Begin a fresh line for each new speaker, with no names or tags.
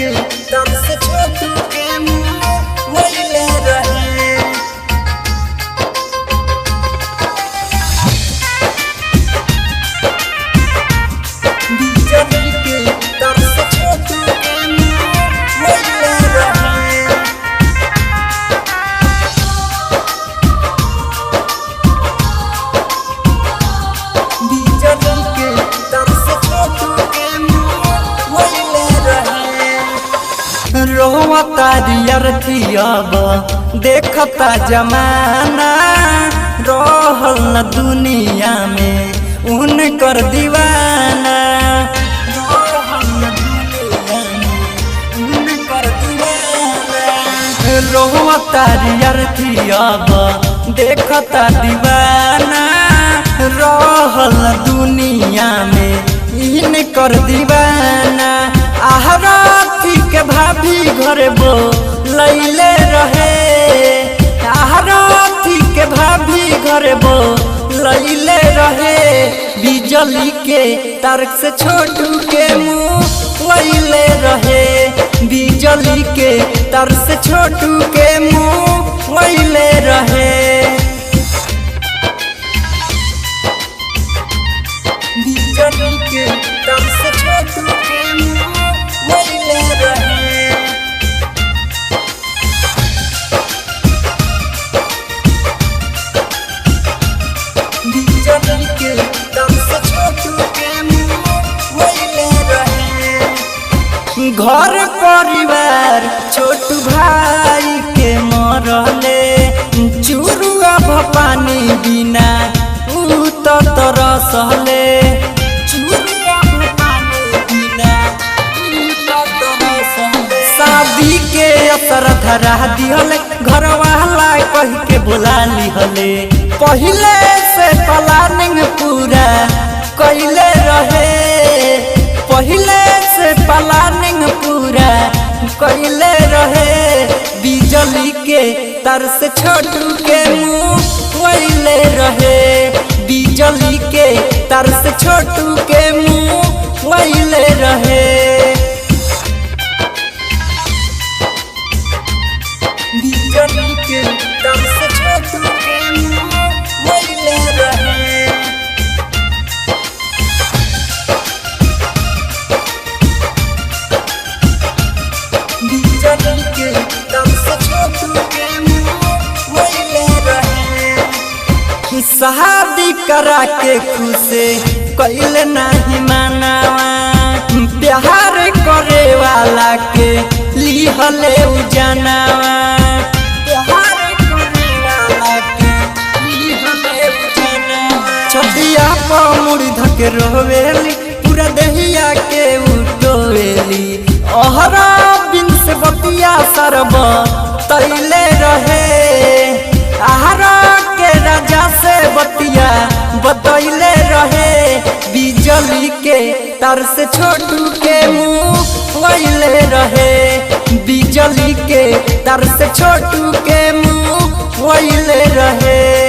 के दर से छोटू के मुँह वैले रहे। बिजली के दर से छोटू के मुँह वैले रहे। बिजली के दर से छोटू के मुँह वैले रहे। रोवता रियरथियब देखता जमाना, रहल न दुनिया में उनकर दीवाना। रहल न दुनिया में उनकर दीवाना। रोवता रियरथियब देखता दीवाना, रहल न दुनिया में इनकर दीवाना। आहराथी के भाभी घर बो लैले रहे। आहराथी के भाभी घर बो लैले रहे। बिजली के तार से छोटू के मुँह वैले रहे। बिजली के तार से छोटू के मुँह वैले रहे। बिजली के तार से छोटू के मुँह वैले रहे। बिजली के तार से छोटू के मुँह वैले रहे। घर परिवार छोटू भाई के मरले, चुरुआ भपानी बिना उ तो तरसले। चुरुआ भपानी बिना उ तो तरसले। शादी के असर धरा दिहले, घर वाला कह के बुला लिहले। पहिले से प्लानिंग पूरा कैले रहे। पहिले से प्लानिंग पूरा कैले रहे। बिजली के तार से छोटू के मुँह वैले रहे। बिजली के तार से छोटू के मुँह वैले रहे। बिजली के तार से छोटू के मुँह वैले रहे। बिजली के तार से छोटू के मुँह वैले रहे। शादी करा के खुशे कैले नहीं मानावा, प्यार करे वाला के लिहले उजानावा। प्यार करे वाला के लिहले उजानावा। छतिया पर मुड़ी धके रोवेली, पूरा दहिया के उठोवेली। ओहरा बिन से बतिया सरब तैले रहे। आहरा के राजा से बतिया बतैले रहे। बिजली के तार से छोटू के मुँह वैले रहे। बिजली के तार से छोटू के मुँह वैले रहे।